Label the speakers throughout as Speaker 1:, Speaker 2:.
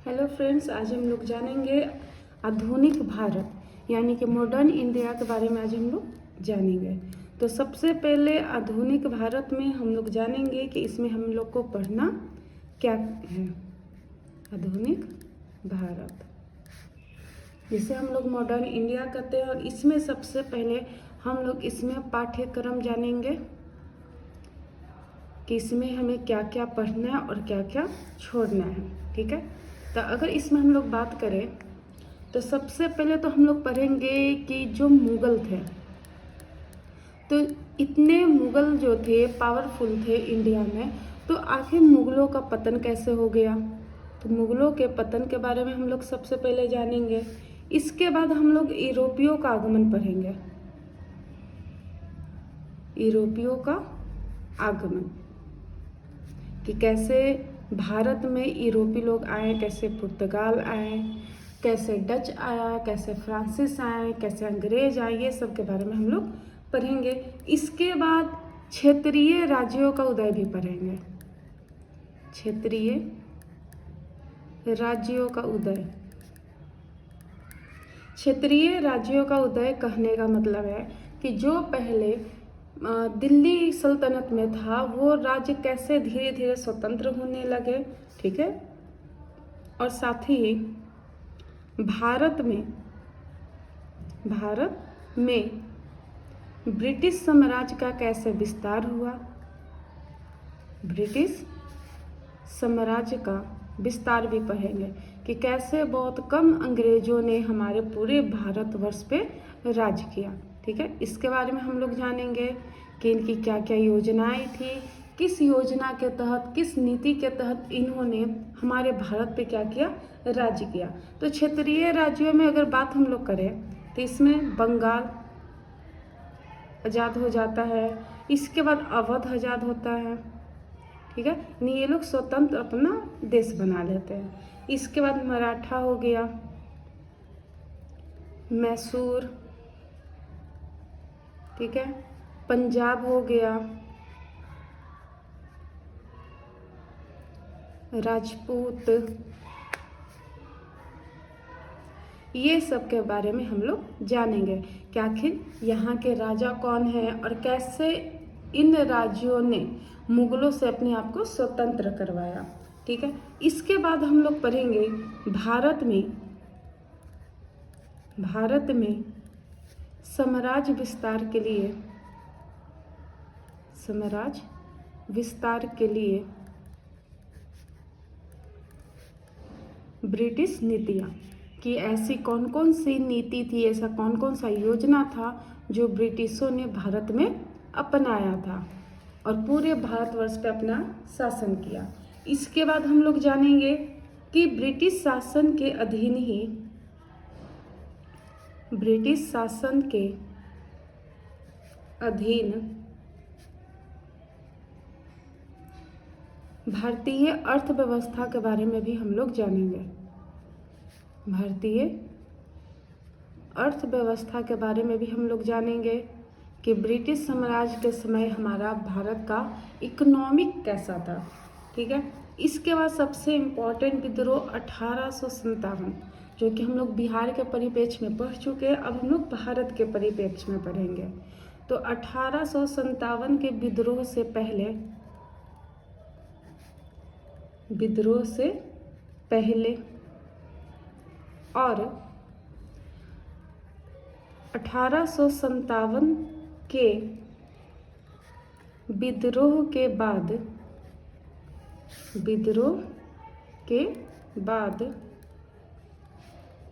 Speaker 1: Hello friends, आज हम लोग जानेंगे आधुनिक भारत यानी कि मॉडर्न इंडिया के बारे में आज हम लोग जानेंगे। तो सबसे पहले आधुनिक भारत में हम लोग जानेंगे कि इसमें हम लोग को पढ़ना क्या है। आधुनिक भारत जिसे हम लोग मॉडर्न इंडिया कहते हैं, और इसमें सबसे पहले हम लोग इसमें पाठ्यक्रम जानेंगे कि इसमें हमें क्या क्या पढ़ना है और क्या क्या छोड़ना है। ठीक है, तो अगर इसमें हम लोग बात करें तो सबसे पहले तो हम लोग पढ़ेंगे कि जो मुग़ल थे, तो इतने मुग़ल जो थे पावरफुल थे इंडिया में, तो आखिर मुग़लों का पतन कैसे हो गया। तो मुग़लों के पतन के बारे में हम लोग सबसे पहले जानेंगे। इसके बाद हम लोग यूरोपियों का आगमन पढ़ेंगे। यूरोपियों का आगमन कि कैसे भारत में यूरोपी लोग आए, कैसे पुर्तगाल आए, कैसे डच आया, कैसे फ्रांसीस आए, कैसे अंग्रेज आए, ये सब के बारे में हम लोग पढ़ेंगे। इसके बाद क्षेत्रीय राज्यों का उदय भी पढ़ेंगे। क्षेत्रीय राज्यों का उदय। क्षेत्रीय राज्यों का उदय कहने का मतलब है कि जो पहले दिल्ली सल्तनत में था वो राज्य कैसे धीरे धीरे स्वतंत्र होने लगे। ठीक है, और साथ ही भारत में ब्रिटिश साम्राज्य का कैसे विस्तार हुआ। ब्रिटिश साम्राज्य का विस्तार भी पढ़ेंगे कि कैसे बहुत कम अंग्रेजों ने हमारे पूरे भारतवर्ष पे राज किया। ठीक है, इसके बारे में हम लोग जानेंगे कि इनकी क्या क्या योजनाएं थी, किस योजना के तहत, किस नीति के तहत इन्होंने हमारे भारत पे क्या किया, राज्य किया। तो क्षेत्रीय राज्यों में अगर बात हम लोग करें तो इसमें बंगाल आज़ाद हो जाता है, इसके बाद अवध आज़ाद होता है। ठीक है, ये लोग स्वतंत्र अपना देश बना लेते हैं। इसके बाद मराठा हो गया, मैसूर, ठीक है, पंजाब हो गया, राजपूत, ये सब के बारे में हम लोग जानेंगे कि आखिर यहाँ के राजा कौन है और कैसे इन राज्यों ने मुगलों से अपने आप को स्वतंत्र करवाया। ठीक है, इसके बाद हम लोग पढ़ेंगे भारत में साम्राज्य विस्तार के लिए ब्रिटिश नीतियाँ कि ऐसी कौन कौन सी नीति थी, ऐसा कौन कौन सा योजना था जो ब्रिटिशों ने भारत में अपनाया था और पूरे भारतवर्ष पे अपना शासन किया। इसके बाद हम लोग जानेंगे कि ब्रिटिश शासन के अधीन भारतीय अर्थव्यवस्था के बारे में भी हम लोग जानेंगे। भारतीय अर्थव्यवस्था के बारे में भी हम लोग जानेंगे कि ब्रिटिश साम्राज्य के समय हमारा भारत का इकोनॉमिक कैसा था। ठीक है, इसके बाद सबसे इम्पोर्टेंट विद्रोह 1857, जो कि हम लोग बिहार के परिप्रेक्ष्य में पढ़ चुके हैं। अब हम लोग भारत के परिप्रेक्ष्य में पढ़ेंगे। तो 1857 के विद्रोह से पहले और 1857 के विद्रोह के बाद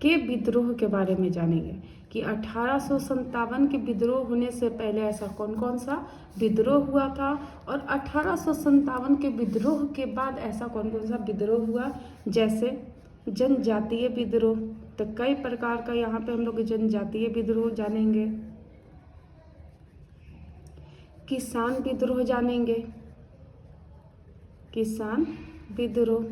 Speaker 1: के विद्रोह के बारे में जानेंगे कि 1857 के विद्रोह होने से पहले ऐसा कौन कौन सा विद्रोह हुआ था और 1857 के विद्रोह के बाद ऐसा कौन कौन सा विद्रोह हुआ। जैसे जनजातीय विद्रोह, तो कई प्रकार का यहाँ पे हम लोग जनजातीय विद्रोह जानेंगे। किसान विद्रोह जानेंगे, किसान विद्रोह,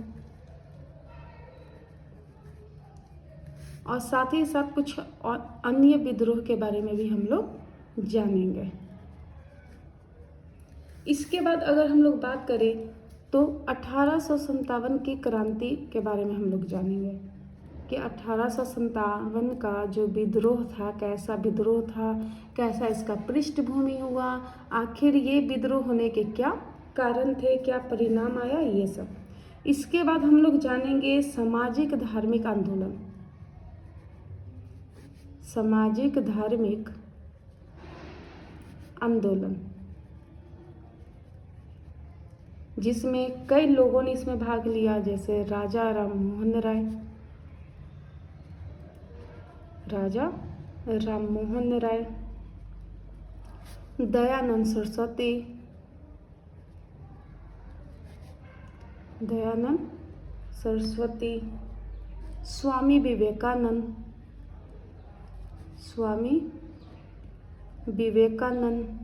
Speaker 1: और साथ ही साथ कुछ और अन्य विद्रोह के बारे में भी हम लोग जानेंगे। इसके बाद अगर हम लोग बात करें तो 1857 की क्रांति के बारे में हम लोग जानेंगे कि 1857 का जो विद्रोह था, कैसा विद्रोह था, कैसा इसका पृष्ठभूमि हुआ, आखिर ये विद्रोह होने के क्या कारण थे, क्या परिणाम आया, ये सब। इसके बाद हम लोग जानेंगे सामाजिक धार्मिक आंदोलन, सामाजिक धार्मिक आंदोलन, जिसमें कई लोगों ने इसमें भाग लिया, जैसे राजा राममोहन राय, राजा राममोहन राय, दयानंद सरस्वती, दयानंद सरस्वती, स्वामी विवेकानंद, स्वामी विवेकानंद,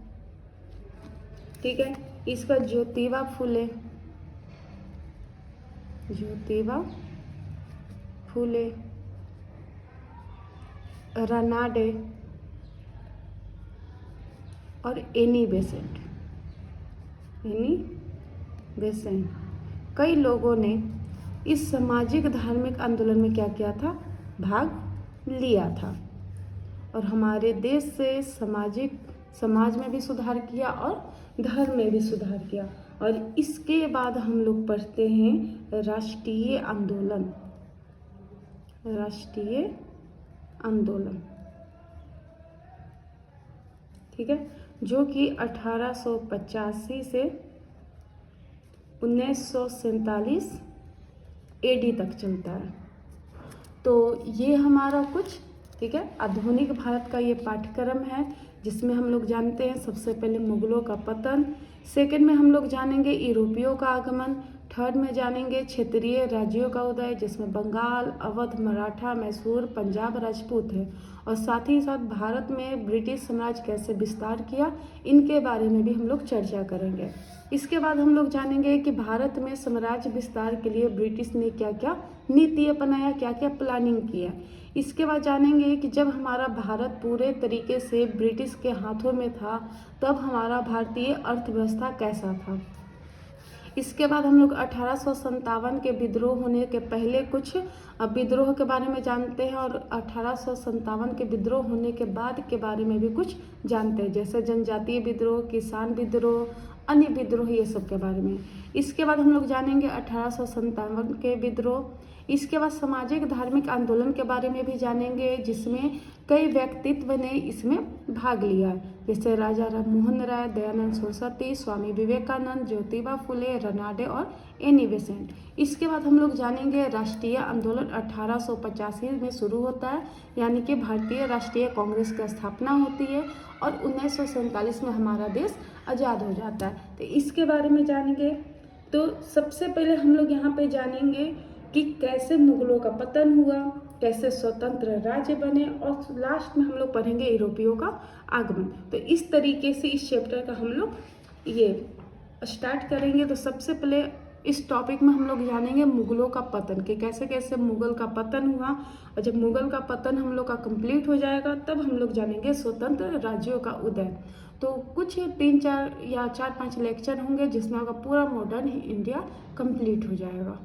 Speaker 1: ठीक है। इसका ज्योतिबा फुले, ज्योतिबा फुले, रनाडे और एनी बेसेंट, एनी बेसेंट। कई लोगों ने इस सामाजिक धार्मिक आंदोलन में क्या किया था, भाग लिया था और हमारे देश से समाज में भी सुधार किया और धर्म में भी सुधार किया। और इसके बाद हम लोग पढ़ते हैं राष्ट्रीय आंदोलन, राष्ट्रीय आंदोलन, ठीक है, जो कि 1885 से 1947 AD तक चलता है। तो ये हमारा कुछ, ठीक है, आधुनिक भारत का ये पाठ्यक्रम है, जिसमें हम लोग जानते हैं सबसे पहले मुगलों का पतन, सेकंड में हम लोग जानेंगे यूरोपियों का आगमन, थर्ड में जानेंगे क्षेत्रीय राज्यों का उदय, जिसमें बंगाल, अवध, मराठा, मैसूर, पंजाब, राजपूत है, और साथ ही साथ भारत में ब्रिटिश साम्राज्य कैसे विस्तार किया, इनके बारे में भी हम लोग चर्चा करेंगे। इसके बाद हम लोग जानेंगे कि भारत में साम्राज्य विस्तार के लिए ब्रिटिश ने क्या क्या नीति अपनाया, क्या क्या प्लानिंग किया। इसके बाद जानेंगे कि जब हमारा भारत पूरे तरीके से ब्रिटिश के हाथों में था, तब हमारा भारतीय अर्थव्यवस्था कैसा था। इसके बाद हम लोग 1857 के विद्रोह होने के पहले कुछ विद्रोह के बारे में जानते हैं, और 1857 के विद्रोह होने के बाद के बारे में भी कुछ जानते हैं, जैसे जनजातीय विद्रोह, किसान विद्रोह, अन्य विद्रोह, ये सब के बारे में। इसके बाद हम लोग जानेंगे 1857 के विद्रोह। इसके बाद सामाजिक धार्मिक आंदोलन के बारे में भी जानेंगे, जिसमें कई व्यक्तित्व ने इसमें भाग लिया, जैसे राजा राममोहन राय, दयानंद सरस्वती, स्वामी विवेकानंद, ज्योतिबा फुले, रनाडे और एनी बेसेंट। इसके बाद हम लोग जानेंगे राष्ट्रीय आंदोलन 1885 में शुरू होता है, यानी कि भारतीय राष्ट्रीय कांग्रेस की स्थापना होती है, और 1947 में हमारा देश आज़ाद हो जाता है। तो इसके बारे में जानेंगे। तो सबसे पहले हम लोग यहाँ पे जानेंगे कि कैसे मुगलों का पतन हुआ, कैसे स्वतंत्र राज्य बने, और लास्ट में हम लोग पढ़ेंगे यूरोपियों का आगमन। तो इस तरीके से इस चैप्टर का हम लोग ये स्टार्ट करेंगे। तो सबसे पहले इस टॉपिक में हम लोग जानेंगे मुगलों का पतन, कि कैसे कैसे मुगल का पतन हुआ, और जब मुगल का पतन हम लोग का कंप्लीट हो जाएगा, तब हम लोग जानेंगे स्वतंत्र राज्यों का उदय। तो कुछ 3-4 या 4-5 लेक्चर होंगे, जिसमें आपका पूरा मॉडर्न इंडिया कंप्लीट हो जाएगा।